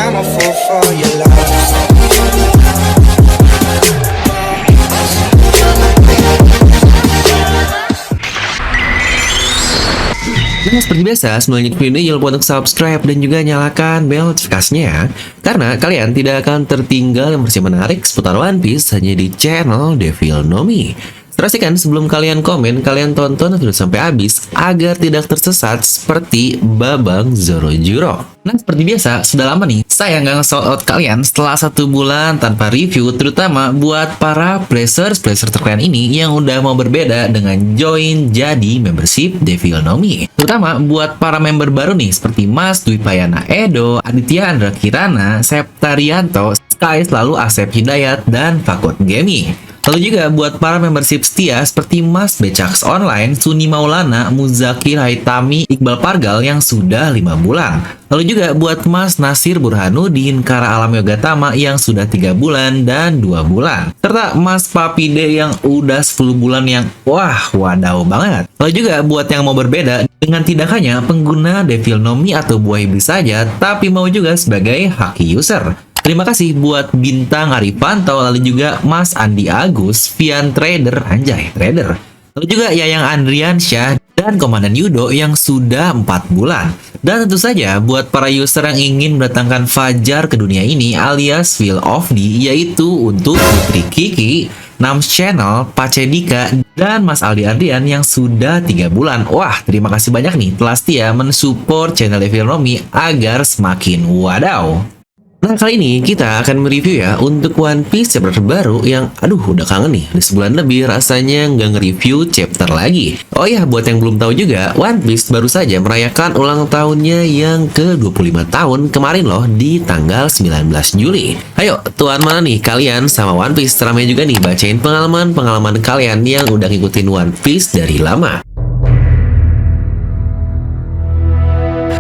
I'm a fool for your love. Nah, seperti biasa, sebelum lanjut video ini jangan lupa untuk subscribe dan juga nyalakan bel notifikasinya ya. Karena kalian tidak akan tertinggal informasi menarik seputar One Piece hanya di channel Devil No Mi. Pastikan sebelum kalian komen, kalian tonton video sampai habis agar tidak tersesat seperti Babang Zorojuro. Nah, seperti biasa, sudah lama nih saya nggak nge-shout out kalian setelah 1 bulan tanpa review, terutama buat para players terkeren ini yang udah mau berbeda dengan join jadi membership Devil No Mi. Terutama buat para member baru nih seperti Mas Dwi Payana Edo, Aditya Andra Kirana, Septarianto, Sky Selalu Asep Hidayat, dan Fakot Gaming. Lalu juga buat para membership setia seperti Mas Becaks Online, Suni Maulana, Muzakir Haitami, Iqbal Pargal yang sudah 5 bulan. Lalu juga buat Mas Nasir Burhanuddin, Kara Alam Yogatama yang sudah 3 bulan dan 2 bulan. Serta Mas Papide yang udah 10 bulan yang wadaw banget. Lalu juga buat yang mau berbeda dengan tidak hanya pengguna Devil No Mi atau buah iblis saja, tapi mau juga sebagai haki user. Terima kasih buat Bintang Arifanto, lalu juga Mas Andi Agus, Vian Trader, anjay, Trader. Lalu juga Yayang Andriansyah dan Komandan Yudo yang sudah 4 bulan. Dan tentu saja buat para user yang ingin mendatangkan Fajar ke dunia ini alias Will of D, yaitu untuk Putri Kiki, Nams Channel, Pacedika, dan Mas Aldi Adrian yang sudah 3 bulan. Wah, terima kasih banyak nih telah setia mensupport channel Devil No Mi agar semakin wadaw. Nah, kali ini kita akan mereview ya untuk One Piece chapter terbaru yang udah kangen nih. Udah sebulan lebih rasanya nggak nge-review chapter lagi. Oh ya, buat yang belum tahu juga, One Piece baru saja merayakan ulang tahunnya yang ke-25 tahun kemarin loh di tanggal 19 Juli. Ayo, tuan mana nih kalian sama One Piece? Ramai juga nih bacain pengalaman kalian yang udah ngikutin One Piece dari lama.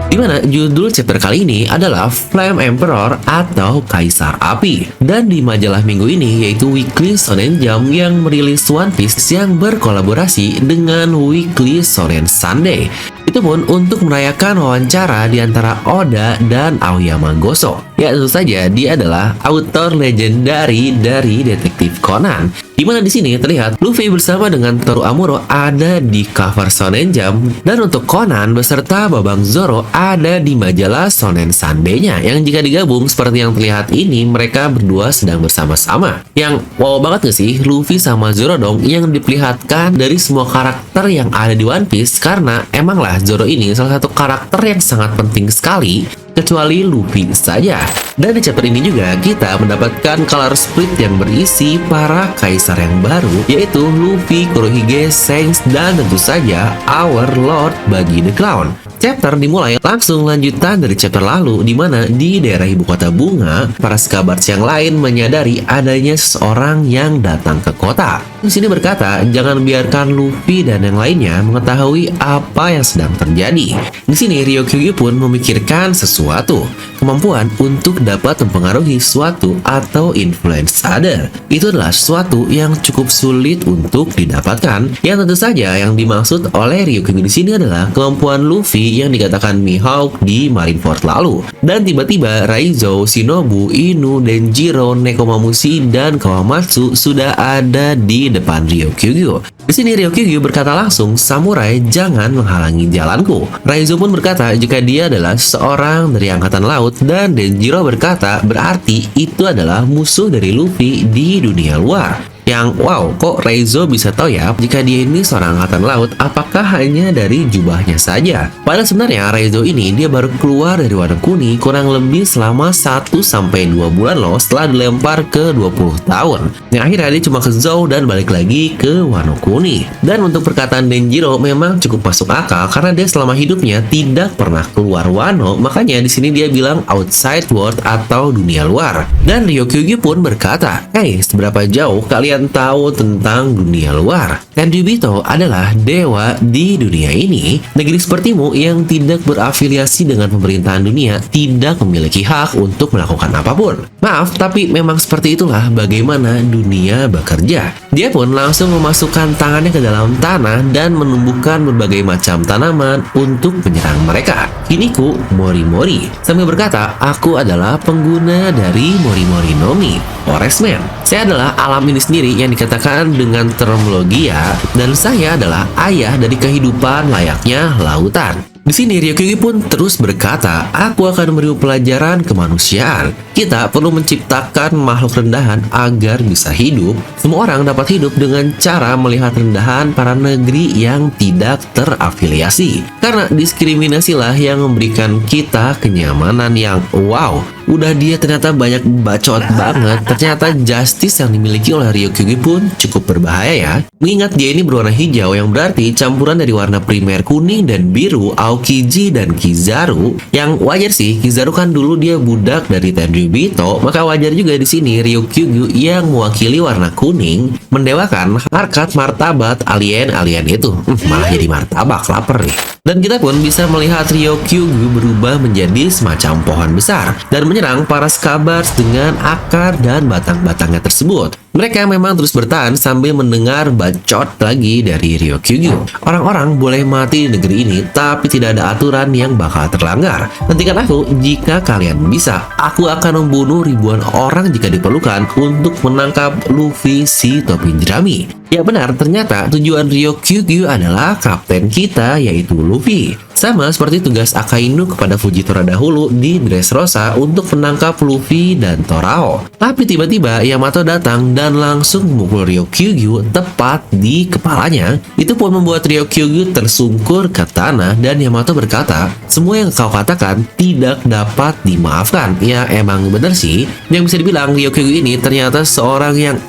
Dimana judul chapter kali ini adalah Flame Emperor atau Kaisar Api. Dan di majalah minggu ini yaitu Weekly Shonen Jump yang merilis One Piece yang berkolaborasi dengan Weekly Shonen Sunday. Itu pun untuk merayakan wawancara di antara Oda dan Aoyama Goso. Ya, tentu saja dia adalah author legendari dari Detektif Conan. Di mana di sini terlihat Luffy bersama dengan Toru Amuro ada di cover Shonen Jump, dan untuk Conan beserta Babang Zoro ada di majalah Shonen Sunday-nya. Yang jika digabung seperti yang terlihat ini, mereka berdua sedang bersama-sama. Yang wow banget gak sih Luffy sama Zoro dong yang diperlihatkan dari semua karakter yang ada di One Piece, karena emanglah Zoro ini salah satu karakter yang sangat penting sekali kecuali Luffy saja. Dan di chapter ini juga kita mendapatkan color split yang berisi para kaisar yang baru, yaitu Luffy, Kurohige, Shanks, dan tentu saja Our Lord Buggy the Clown. Chapter dimulai langsung lanjutan dari chapter lalu, di mana di daerah ibu kota bunga, para Scabbards yang lain menyadari adanya seseorang yang datang ke kota. Di sini berkata, jangan biarkan Luffy dan yang lainnya mengetahui apa yang sedang terjadi. Di sini Ryokyu pun memikirkan sesuatu, kemampuan untuk dapat mempengaruhi sesuatu atau influence other. Itu adalah sesuatu yang cukup sulit untuk didapatkan. Yang tentu saja yang dimaksud oleh Ryokyu di sini adalah kemampuan Luffy yang dikatakan Mihawk di Marineford lalu. Dan tiba-tiba Raizo, Shinobu, Inu, Denjiro, Nekomamushi, dan Kawamatsu sudah ada di depan Ryokyu. Di sini Ryokyu berkata langsung, "Samurai, jangan menghalangi jalanku." Raizo pun berkata jika dia adalah seorang dari angkatan laut, dan Denjiro berkata berarti itu adalah musuh dari Luffy di dunia luar. Yang wow, kok Raizo bisa tahu ya jika dia ini seorang angkatan laut? Apakah hanya dari jubahnya saja? Padahal sebenarnya Raizo ini dia baru keluar dari Wano Kuni kurang lebih selama 1-2 bulan loh setelah dilempar ke 20 tahun. Yang akhirnya dia cuma ke Zou dan balik lagi ke Wano Kuni. Dan untuk perkataan Denjiro memang cukup masuk akal karena dia selama hidupnya tidak pernah keluar Wano, makanya di sini dia bilang outside world atau dunia luar. Dan Ryokyu pun berkata, "Hey, seberapa jauh kalian kalian tahu tentang dunia luar. Tenryubito adalah dewa di dunia ini. Negeri sepertimu yang tidak berafiliasi dengan pemerintahan dunia tidak memiliki hak untuk melakukan apapun. Maaf, tapi memang seperti itulah bagaimana dunia bekerja. Dia pun langsung memasukkan tangannya ke dalam tanah dan menumbuhkan berbagai macam tanaman untuk menyerang mereka. Hiniku Morimori, sambil berkata, aku adalah pengguna dari Morimori no Mi, Forest Man. Saya adalah alam ini sendiri yang dikatakan dengan term Logia, dan saya adalah ayah dari kehidupan layaknya lautan. Di sini Ryokyugi pun terus berkata, aku akan memberi pelajaran kemanusiaan. Kita perlu menciptakan makhluk rendahan agar bisa hidup. Semua orang dapat hidup dengan cara melihat rendahan para negeri yang tidak terafiliasi. Karena diskriminasilah yang memberikan kita kenyamanan yang wow. Udah dia ternyata banyak bacot banget. Ternyata justice yang dimiliki oleh Ryokyugi pun cukup berbahaya ya. Mengingat dia ini berwarna hijau yang berarti campuran dari warna primer kuning dan biru, Aokiji dan Kizaru. Yang wajar sih, Kizaru kan dulu dia budak dari Tenryubito, maka wajar juga di sini Ryokyugi yang mewakili warna kuning mendewakan harkat martabat alien-alien itu. Malah jadi martabak, lapar nih. Dan kita pun bisa melihat Ryokyugi berubah menjadi semacam pohon besar dan menyerang para Scabbards dengan akar dan batang-batangnya tersebut. Mereka memang terus bertahan sambil mendengar bacot lagi dari Ryokyugi. Orang-orang boleh mati di negeri ini, tapi tidak ada aturan yang bakal terlanggar. Hentikan aku jika kalian bisa. Aku akan membunuh ribuan orang jika diperlukan untuk menangkap Luffy si topi jerami. Ya benar, ternyata tujuan Ryokyugi adalah kapten kita, yaitu Luffy. Sama seperti tugas Akainu kepada Fujitora dahulu di Dressrosa untuk menangkap Luffy dan Torao. Tapi tiba-tiba Yamato datang dan langsung memukul Ryokyugi tepat di kepalanya. Itu pun membuat Ryokyugi tersungkur ke tanah dan Yamato berkata, semua yang kau katakan tidak dapat dimaafkan. Ya emang bener sih, yang bisa dibilang Ryokyugi ini ternyata seorang yang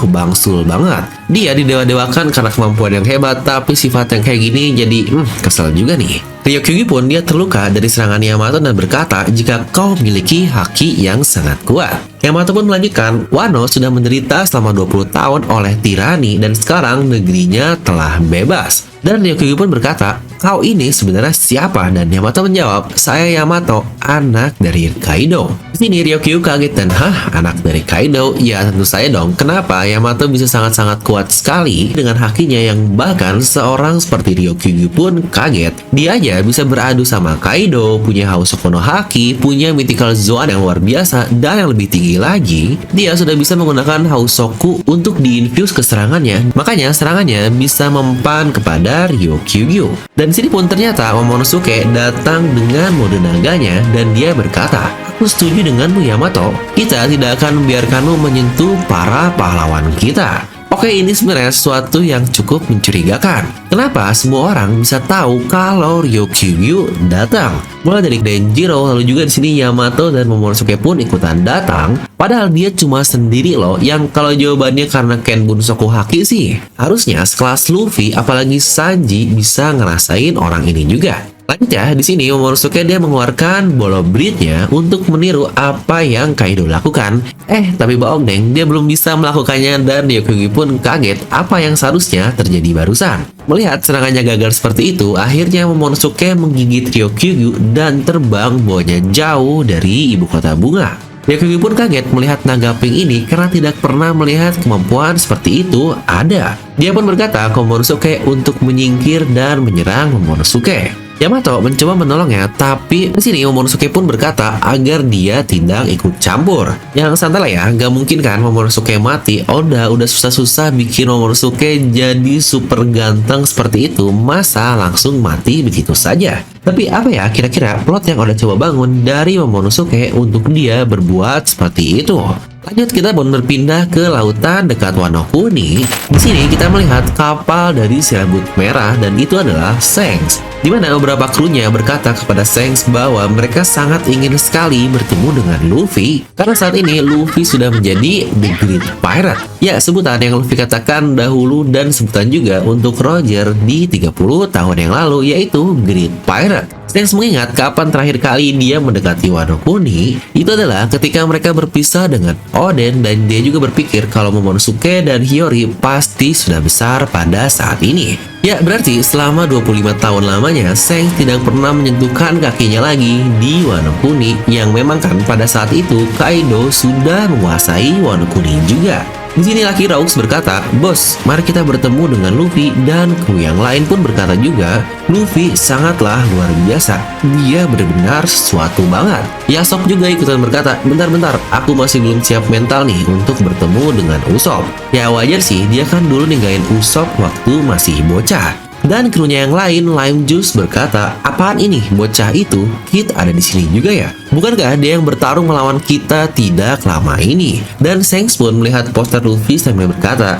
bangsul banget. Dia didewa-dewakan karena kemampuan yang hebat, tapi sifat yang kayak gini jadi kesel juga nih. Ryokyugi pun dia terluka dari serangan Yamato dan berkata, jika kau memiliki haki yang sangat kuat. Yamato pun melanjutkan, Wano sudah menderita selama 20 tahun oleh tirani dan sekarang negerinya telah bebas. Dan Ryokyugi pun berkata, kau ini sebenarnya siapa? Dan Yamato menjawab, saya Yamato, anak dari Kaido. Di sini Ryokyugi kaget dan, anak dari Kaido? Ya tentu saya dong, kenapa Yamato bisa sangat-sangat kuat sekali dengan hakinya yang bahkan seorang seperti Ryokyugi pun kaget. Dia aja bisa beradu sama Kaido, punya Hosoku no Haki, punya Mythical Zoan yang luar biasa, dan yang lebih tinggi lagi, dia sudah bisa menggunakan Hosoku untuk diinfuse ke serangannya. Makanya serangannya bisa mempan kepada Ryokyugi. Dan sini pun ternyata Momonosuke datang dengan mode naganya dan dia berkata, aku setuju denganmu Yamato, kita tidak akan membiarkanmu menyentuh para pahlawan kita. Oke, ini sebenarnya sesuatu yang cukup mencurigakan. Kenapa semua orang bisa tahu kalau Ryokyugi datang? Mulai dari Denjiro, lalu juga di sini Yamato dan Momonosuke pun ikutan datang. Padahal dia cuma sendiri loh. Yang kalau jawabannya karena Ken Bunsoku Haki sih, harusnya sekelas Luffy, apalagi Sanji bisa ngerasain orang ini juga. Lanjut ya, di sini Momonosuke dia mengeluarkan bola blade-nya untuk meniru apa yang Kaido lakukan. Tapi bohong deng, dia belum bisa melakukannya dan Ryokyugi pun kaget apa yang seharusnya terjadi barusan. Melihat serangannya gagal seperti itu, akhirnya Momonosuke menggigit Ryokyugi dan terbang bawanya jauh dari ibu kota bunga. Ryokyugi pun kaget melihat naga pink ini karena tidak pernah melihat kemampuan seperti itu ada. Dia pun berkata ke Momonosuke untuk menyingkir dan menyerang Momonosuke. Yamato mencoba menolongnya, tapi di sini Momonosuke pun berkata agar dia tidak ikut campur. Yang santai lah ya, gak mungkin kan Momonosuke mati. Udah susah-susah bikin Momonosuke jadi super ganteng seperti itu, masa langsung mati begitu saja? Tapi apa ya kira-kira plot yang udah coba bangun dari Momonosuke untuk dia berbuat seperti itu? Lanjut, kita pun berpindah ke lautan dekat Wano Kuni. Di sini kita melihat kapal dari si rambut merah dan itu adalah Shanks. Di mana beberapa krunya berkata kepada Shanks bahwa mereka sangat ingin sekali bertemu dengan Luffy karena saat ini Luffy sudah menjadi The Great Pirate. Ya, sebutan yang Luffy katakan dahulu dan sebutan juga untuk Roger di 30 tahun yang lalu, yaitu Great Pirate. Shanks mengingat kapan terakhir kali dia mendekati Wano Kuni, itu adalah ketika mereka berpisah dengan Oden, dan dia juga berpikir kalau Momonosuke dan Hiyori pasti sudah besar pada saat ini. Ya, berarti selama 25 tahun lamanya, Shanks tidak pernah menyentuhkan kakinya lagi di Wano Kuni, yang memang kan pada saat itu Kaido sudah menguasai Wano Kuni juga. Di sini Lucky Rocks berkata, "Bos, mari kita bertemu dengan Luffy," dan kru yang lain pun berkata juga, "Luffy sangatlah luar biasa. Dia benar-benar sesuatu banget." Yasop juga ikutan berkata, "Bentar-bentar, aku masih belum siap mental nih untuk bertemu dengan Usopp." Ya wajar sih, dia kan dulu ninggalin Usopp waktu masih bocah. Dan krunya yang lain, Lime Juice berkata, "Apaan ini? Bocah itu, Kid ada di sini juga ya? Bukankah dia yang bertarung melawan kita tidak lama ini?" Dan Shanks pun melihat poster Luffy sambil berkata,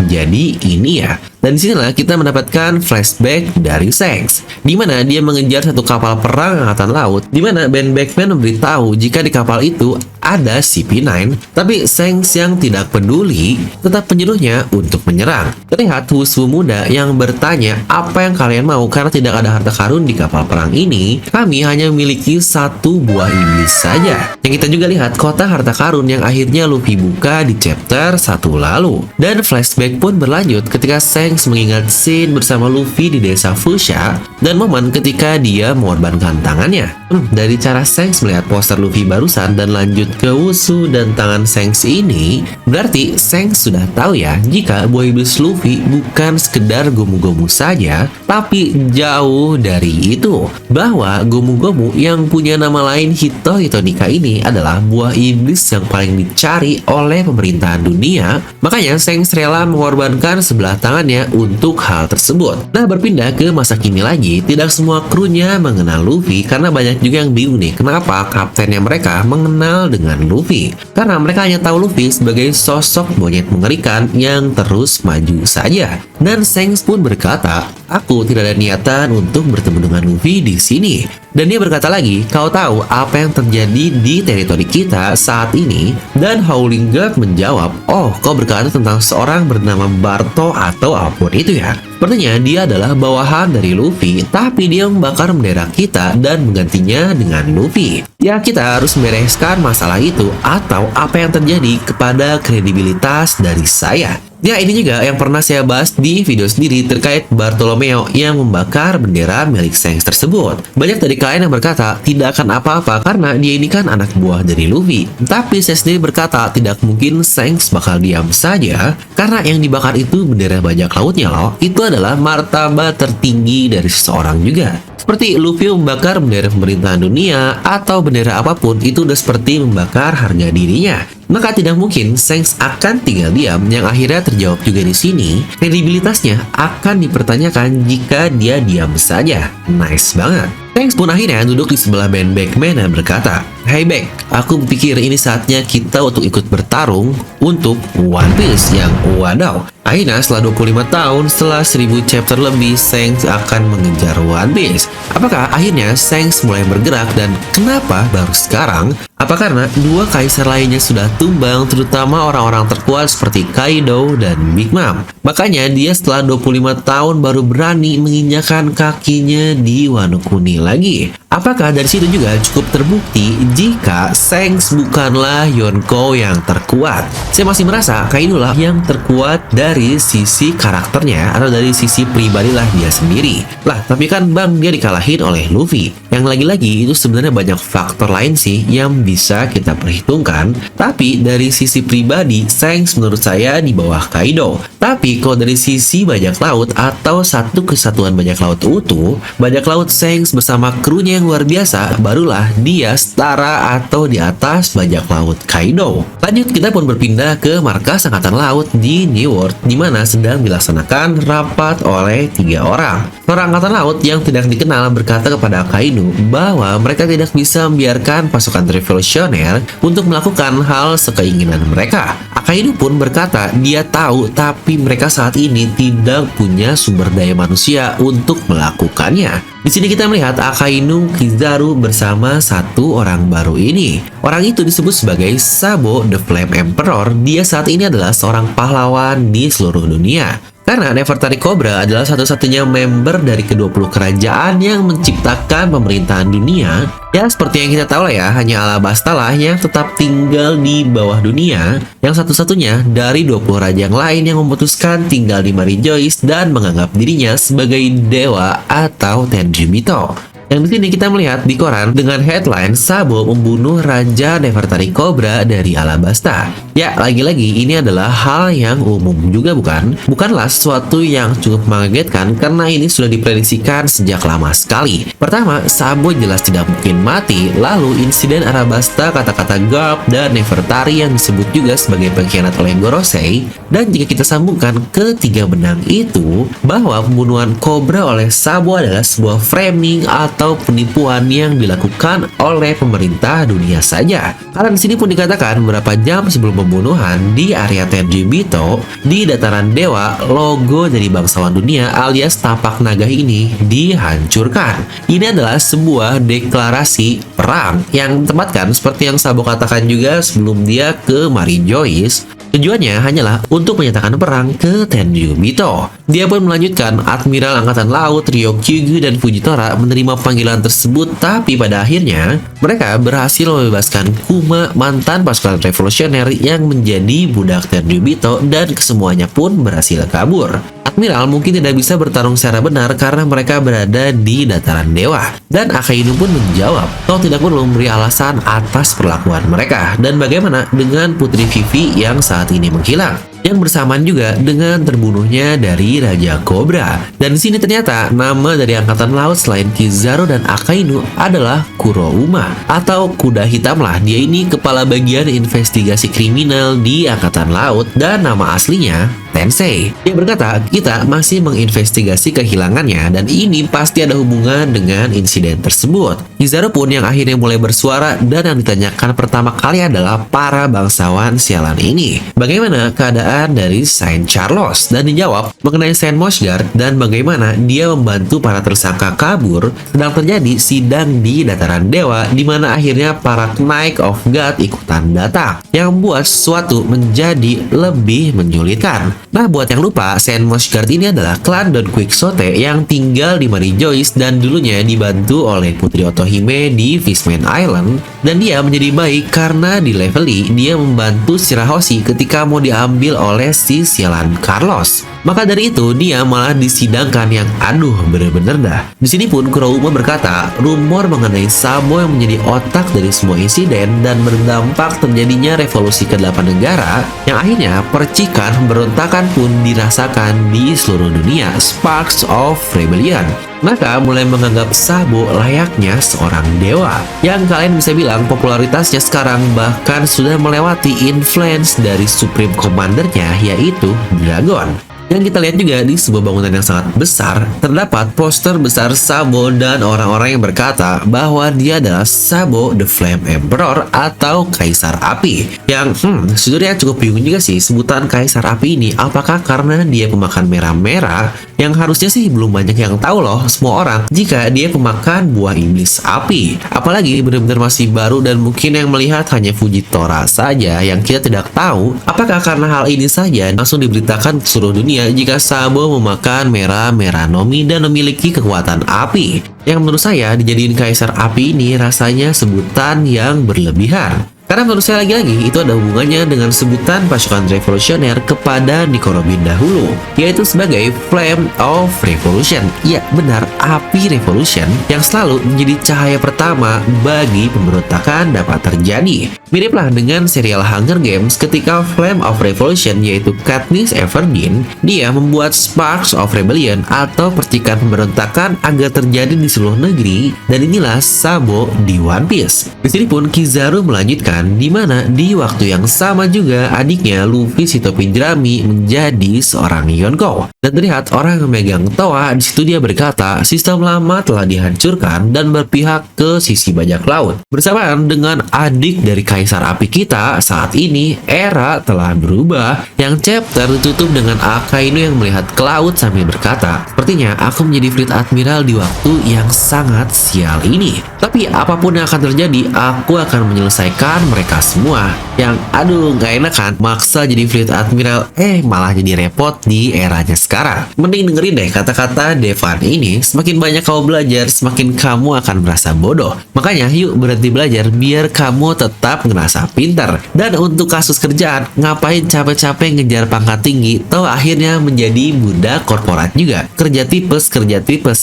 jadi ini ya." Dan disinilah kita mendapatkan flashback dari Shanks, di mana dia mengejar satu kapal perang angkatan laut, di mana Ben Beckman memberitahu jika di kapal itu ada CP9, tapi Shanks yang tidak peduli tetap menyuruhnya untuk menyerang. Terlihat Husu muda yang bertanya, "Apa yang kalian mau? Karena tidak ada harta karun di kapal perang ini, kami hanya memiliki satu buah iblis saja." Yang kita juga lihat kota harta karun yang akhirnya Luffy buka di chapter 1 lalu. Dan flashback pun berlanjut ketika Shanks mengingat scene bersama Luffy di desa Fushia dan momen ketika dia mengorbankan tangannya. Dari cara Shanks melihat poster Luffy barusan dan lanjut ke Wusu dan tangan Shanks ini, berarti Shanks sudah tahu ya jika buah iblis Luffy bukan sekedar gomu-gomu saja, tapi jauh dari itu. Bahwa gomu-gomu yang punya nama lain Hito Hitonika ini adalah buah iblis yang paling dicari oleh pemerintahan dunia. Makanya Shanks rela mengorbankan sebelah tangannya untuk hal tersebut. Nah, berpindah ke masa kini lagi, tidak semua krunya mengenal Luffy karena banyak juga yang bingung nih kenapa kaptennya mereka mengenal dengan Luffy. Karena mereka hanya tahu Luffy sebagai sosok monyet mengerikan yang terus maju saja. Dan Shanks pun berkata, "Aku tidak ada niatan untuk bertemu dengan Luffy di sini." Dan dia berkata lagi, "Kau tahu apa yang terjadi di teritori kita saat ini?" Dan Howling God menjawab, "Oh, kau berkata tentang seorang bernama Barto atau apapun itu ya. Sepertinya dia adalah bawahan dari Luffy, tapi dia membakar bendera kita dan menggantinya dengan Luffy. Ya, kita harus membereskan masalah itu atau apa yang terjadi kepada kredibilitas dari saya." Ya, ini juga yang pernah saya bahas di video sendiri terkait Bartolomeo yang membakar bendera milik Shanks tersebut. Banyak dari kalian yang berkata tidak akan apa-apa karena dia ini kan anak buah dari Luffy. Tapi saya sendiri berkata tidak mungkin Shanks bakal diam saja karena yang dibakar itu bendera bajak lautnya loh. Itu adalah martabat tertinggi dari seseorang juga. Seperti Luffy membakar bendera pemerintahan dunia atau bendera apapun, itu udah seperti membakar harga dirinya. Maka tidak mungkin Shanks akan tinggal diam, yang akhirnya terjawab juga di sini. Kredibilitasnya akan dipertanyakan jika dia diam saja. Nice banget. Shanks pun akhirnya duduk di sebelah Ben Beckman dan berkata, "Hey Beck, aku pikir ini saatnya kita untuk ikut bertarung untuk One Piece." Yang wadaw. Akhirnya setelah 25 tahun, setelah 1000 chapter lebih, Shanks akan mengejar One Piece. Apakah akhirnya Shanks mulai bergerak dan kenapa baru sekarang? Apa karena dua kaisar lainnya sudah tumbang, terutama orang-orang terkuat seperti Kaido dan Big Mom? Makanya dia setelah 25 tahun baru berani menginjakan kakinya di Wano Kuni lagi. Apakah dari situ juga cukup terbukti jika Shanks bukanlah Yonko yang terkuat? Saya masih merasa Kaido lah yang terkuat dari sisi karakternya atau dari sisi pribadilah dia sendiri. Lah, tapi kan bang, dia dikalahin oleh Luffy. Yang lagi-lagi itu sebenarnya banyak faktor lain sih yang bisa kita perhitungkan. Tapi dari sisi pribadi, Shanks menurut saya di bawah Kaido. Tapi kalau dari sisi bajak laut atau satu kesatuan bajak laut utuh, bajak laut Shanks bersama krunya yang luar biasa, barulah dia setara atau di atas bajak laut Kaido. Lanjut, kita pun berpindah ke markas angkatan laut di New World, di mana sedang dilaksanakan rapat oleh 3 orang. Seorang angkatan laut yang tidak dikenal berkata kepada Akainu bahwa mereka tidak bisa membiarkan pasukan revolusioner untuk melakukan hal sekeinginan mereka. Akainu pun berkata dia tahu, tapi mereka saat ini tidak punya sumber daya manusia untuk melakukannya. Di sini kita melihat Akainu Kizaru bersama satu orang baru ini. Orang itu disebut sebagai Sabo the Flame Emperor. Dia saat ini adalah seorang pahlawan di seluruh dunia. Karena Nefertari Cobra adalah satu-satunya member dari ke-20 kerajaan yang menciptakan pemerintahan dunia. Ya, seperti yang kita tahu lah ya, hanya Alabasta lah yang tetap tinggal di bawah dunia, yang satu-satunya dari 20 raja yang lain yang memutuskan tinggal di Mary Joyce dan menganggap dirinya sebagai dewa atau Tenryubito. Yang di sini kita melihat di koran dengan headline Sabo membunuh Raja Nefertari Cobra dari Alabasta. Ya, lagi-lagi ini adalah hal yang umum juga bukan? Bukanlah sesuatu yang cukup mengagetkan karena ini sudah diprediksikan sejak lama sekali. Pertama, Sabo jelas tidak mungkin mati, lalu insiden Alabasta, kata-kata Garp dan Nefertari yang disebut juga sebagai pengkhianat oleh Gorosei. Dan jika kita sambungkan ke tiga benang itu, bahwa pembunuhan Cobra oleh Sabo adalah sebuah framing atau penipuan yang dilakukan oleh pemerintah dunia saja. Karena di sini pun dikatakan beberapa jam sebelum pembunuhan di area Tenryubito, di dataran dewa, logo dari bangsawan dunia alias tapak naga ini dihancurkan. Ini adalah sebuah deklarasi perang yang ditempatkan seperti yang Sabo katakan juga sebelum dia ke Mary Joyce. Tujuannya hanyalah untuk menyatakan perang ke Tenryubito. Dia pun melanjutkan, Admiral Angkatan Laut Ryokyugu dan Fujitora menerima panggilan tersebut, tapi pada akhirnya mereka berhasil membebaskan Kuma, mantan pasukan revolusioner yang menjadi budak Tenryubito, dan kesemuanya pun berhasil kabur. Admiral mungkin tidak bisa bertarung secara benar karena mereka berada di dataran dewa. Dan Akainu pun menjawab, kau tidak perlu memberi alasan atas perlakuan mereka. Dan bagaimana dengan Putri Vivi yang saat ini menghilang? Yang bersamaan juga dengan terbunuhnya dari Raja Cobra. Dan di sini ternyata nama dari Angkatan Laut selain Kizaru dan Akainu adalah Kurouma atau kuda hitam lah. Dia ini kepala bagian investigasi kriminal di Angkatan Laut dan nama aslinya Tensei. Dia berkata, kita masih menginvestigasi kehilangannya dan ini pasti ada hubungan dengan insiden tersebut. Kizaru pun yang akhirnya mulai bersuara dan yang ditanyakan pertama kali adalah para bangsawan sialan ini. Bagaimana keadaan dari Saint Charles? Dan dijawab mengenai Saint Mosgard dan bagaimana dia membantu para tersangka kabur sedang terjadi sidang di dataran dewa di mana akhirnya para Knight of God ikutan datang yang membuat sesuatu menjadi lebih menyulitkan. Nah, buat yang lupa, Saint Mosgard ini adalah klan Don Quixote yang tinggal di Mary Joyce dan dulunya dibantu oleh Putri Otohime di Fishman Island, dan dia menjadi baik karena di Levely dia membantu Shirahoshi ketika mau diambil oleh si sialan Carlos. Maka dari itu dia malah disidangkan yang aduh bener-bener dah. Di sini pun Kurouma berkata, rumor mengenai Sabo yang menjadi otak dari semua insiden dan berdampak terjadinya revolusi ke-8 negara yang akhirnya percikan berontakan pun dirasakan di seluruh dunia, Sparks of Rebellion. Maka mulai menganggap Sabo layaknya seorang dewa yang kalian bisa bilang popularitasnya sekarang bahkan sudah melewati influence dari Supreme Commander-nya yaitu Dragon. Yang kita lihat juga di sebuah bangunan yang sangat besar, terdapat poster besar Sabo dan orang-orang yang berkata bahwa dia adalah Sabo the Flame Emperor atau Kaisar Api. Yang sejujurnya cukup bingung juga sih sebutan Kaisar Api ini, apakah karena dia pemakan merah-merah yang harusnya sih belum banyak yang tahu loh semua orang jika dia pemakan buah iblis api. Apalagi benar-benar masih baru dan mungkin yang melihat hanya Fujitora saja yang kita tidak tahu apakah karena hal ini saja langsung diberitakan ke seluruh dunia jika Sabo memakan merah-merah Nomi dan memiliki kekuatan api. Yang menurut saya dijadiin Kaisar Api ini rasanya sebutan yang berlebihan. Karena menurut saya lagi-lagi itu ada hubungannya dengan sebutan pasukan revolusioner kepada Nico Robin dahulu, yaitu sebagai Flame of Revolution. Ya benar, api revolution yang selalu menjadi cahaya pertama bagi pemberontakan dapat terjadi. Miriplah dengan serial Hunger Games ketika Flame of Revolution yaitu Katniss Everdeen, dia membuat Sparks of Rebellion atau percikan pemberontakan agar terjadi di seluruh negeri, dan inilah Sabo di One Piece. Di sini pun Kizaru melanjutkan di mana di waktu yang sama juga adiknya Luffy si topi jerami menjadi seorang Yonko. Dan terlihat orang yang memegang toa di situ dia berkata sistem lama telah dihancurkan dan berpihak ke sisi bajak laut. Bersamaan dengan adik dari Kaisar Api kita saat ini era telah berubah. Yang chapter ditutup dengan Akainu yang melihat ke laut sambil berkata, sepertinya aku menjadi Fleet Admiral di waktu yang sangat sial ini. Tapi apapun yang akan terjadi, aku akan menyelesaikan mereka semua. Yang aduh gak enak kan, maksa jadi Fleet Admiral, malah jadi repot di eranya sekarang. Mending dengerin deh kata-kata Devan ini, semakin banyak kamu belajar, semakin kamu akan merasa bodoh. Makanya yuk berhenti belajar biar kamu tetap ngerasa pintar. Dan untuk kasus kerjaan, ngapain capek-capek ngejar pangkat tinggi, toh akhirnya menjadi budak korporat juga. Kerja tipes,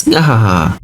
ngahaha.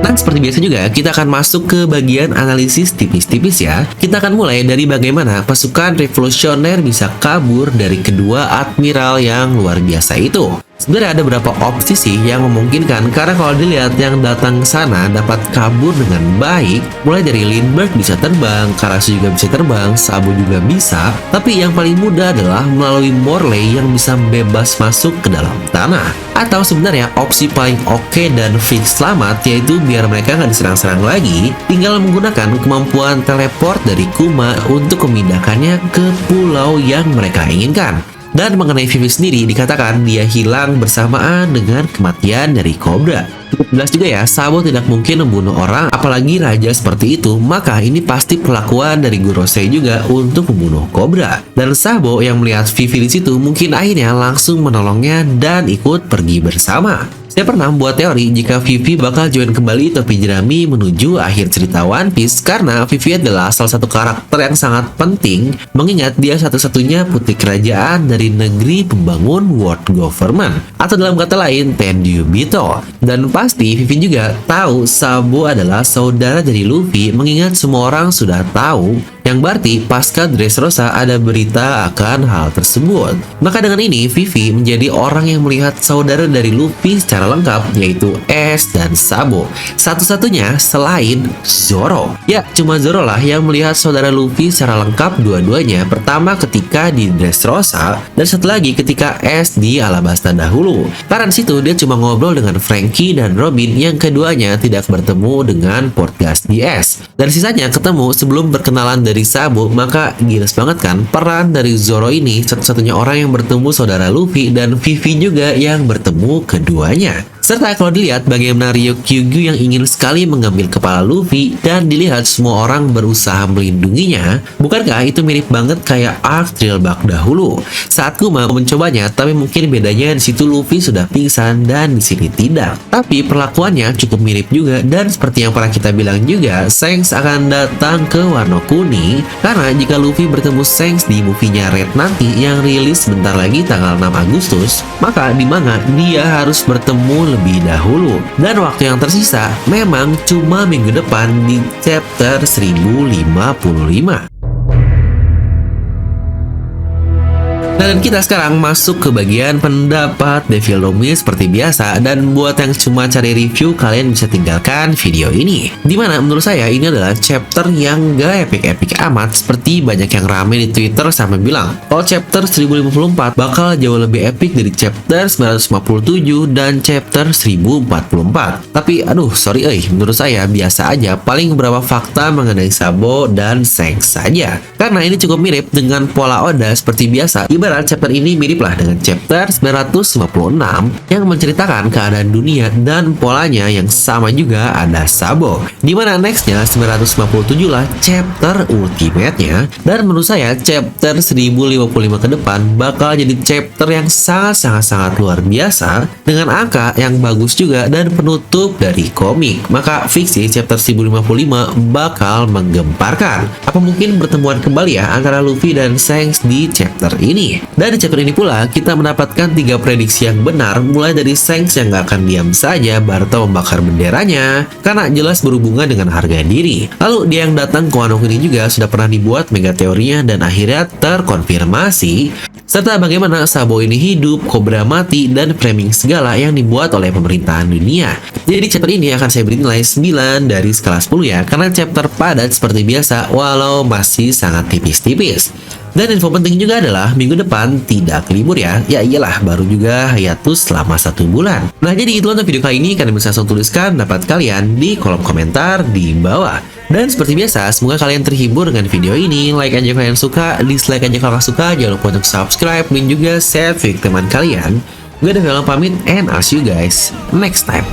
Dan seperti biasa juga, kita akan masuk ke bagian analisis tipis-tipis ya. Kita akan mulai dari bagaimana pasukan revolusioner bisa kabur dari kedua admiral yang luar biasa itu. Sebenarnya ada beberapa opsi sih yang memungkinkan, karena kalau dilihat yang datang ke sana dapat kabur dengan baik, mulai dari Lindbergh bisa terbang, Karasu juga bisa terbang, Sabo juga bisa, tapi yang paling mudah adalah melalui Morley yang bisa bebas masuk ke dalam tanah. Atau sebenarnya opsi paling oke dan fix selamat, yaitu biar mereka nggak diserang-serang lagi, tinggal menggunakan kemampuan teleport dari Kuma untuk memindahkannya ke pulau yang mereka inginkan. Dan mengenai Vivi sendiri, dikatakan dia hilang bersamaan dengan kematian dari Cobra. Cukup jelas juga ya, Sabo tidak mungkin membunuh orang, apalagi raja seperti itu. Maka ini pasti perlakuan dari Gorosei juga untuk membunuh Cobra. Dan Sabo yang melihat Vivi di situ mungkin akhirnya langsung menolongnya dan ikut pergi bersama. Saya pernah membuat teori jika Vivi bakal join kembali topi jerami menuju akhir cerita One Piece, karena Vivi adalah salah satu karakter yang sangat penting, mengingat dia satu-satunya putri kerajaan dari negeri pembangun world government, atau dalam kata lain Tenryubito. Dan pasti Vivi juga tahu Sabo adalah saudara dari Luffy, mengingat semua orang sudah tahu, yang berarti pasca Dressrosa ada berita akan hal tersebut. Maka dengan ini Vivi menjadi orang yang melihat saudara dari Luffy secara lengkap, yaitu Ace dan Sabo. Satu-satunya selain Zoro. Ya, cuma Zoro lah yang melihat saudara Luffy secara lengkap dua-duanya. Pertama ketika di Dressrosa, dan satu lagi ketika Ace di Alabasta dahulu. Karena di situ dia cuma ngobrol dengan Franky dan Robin, yang keduanya tidak bertemu dengan Portgas di Ace. Dan sisanya ketemu sebelum berkenalan dari Sabo. Maka jelas banget kan, peran dari Zoro ini satu-satunya orang yang bertemu saudara Luffy, dan Vivi juga yang bertemu keduanya. Serta kalau dilihat bagaimana Ryukyu yang ingin sekali mengambil kepala Luffy, dan dilihat semua orang berusaha melindunginya, bukankah itu mirip banget kayak arc Drillbug dahulu saat Kuma mencobanya, tapi mungkin bedanya di situ Luffy sudah pingsan dan di sini tidak. Tapi perlakuannya cukup mirip juga, dan seperti yang pernah kita bilang juga, Shanks akan datang ke Wano Kuni, karena jika Luffy bertemu Shanks di movie-nya Red nanti yang rilis sebentar lagi tanggal 6 Agustus, maka di manga dia harus bertemu lebih dahulu, dan waktu yang tersisa memang cuma minggu depan di chapter 1055. Dan kita sekarang masuk ke bagian pendapat Devil Domi seperti biasa, dan buat yang cuma cari review, kalian bisa tinggalkan video ini. Dimana menurut saya ini adalah chapter yang gak epic-epic amat, seperti banyak yang rame di Twitter sampai bilang kalau chapter 1054 bakal jauh lebih epic dari chapter 957 dan chapter 1044. Tapi aduh sorry menurut saya biasa aja, paling beberapa fakta mengenai Sabo dan Shanks saja. Karena ini cukup mirip dengan pola Oda seperti biasa. Ibarat chapter ini miriplah dengan chapter 956 yang menceritakan keadaan dunia, dan polanya yang sama juga ada Sabo. Dimana nextnya 957 lah chapter ultimate-nya, dan menurut saya chapter 1055 ke depan bakal jadi chapter yang sangat luar biasa dengan angka yang bagus juga dan penutup dari komik. Maka fiksi chapter 1055 bakal menggemparkan. Apa mungkin pertemuan kembali ya antara Luffy dan Shanks di chapter ini? Dan di chapter ini pula kita mendapatkan 3 prediksi yang benar, mulai dari Shanks yang gak akan diam saja Barto membakar benderanya karena jelas berhubungan dengan harga diri. Lalu dia yang datang ke Wano Kuni juga sudah pernah dibuat mega teorinya dan akhirnya terkonfirmasi. Serta bagaimana Sabo ini hidup, Cobra mati, dan framing segala yang dibuat oleh pemerintahan dunia. Jadi chapter ini akan saya beri nilai 9 dari skala 10 ya, karena chapter padat seperti biasa walau masih sangat tipis-tipis. Dan info penting juga adalah minggu depan tidak libur ya. Ya iyalah, baru juga hiatus selama 1 bulan. Nah jadi itu untuk video kali ini. Kalian bisa langsung tuliskan pendapat kalian di kolom komentar di bawah. Dan seperti biasa, semoga kalian terhibur dengan video ini. Like aja kalau kalian suka, dislike aja kalau nggak suka. Jangan lupa untuk subscribe dan juga share video teman kalian. Gue Devil pamit, and I'll see you guys next time.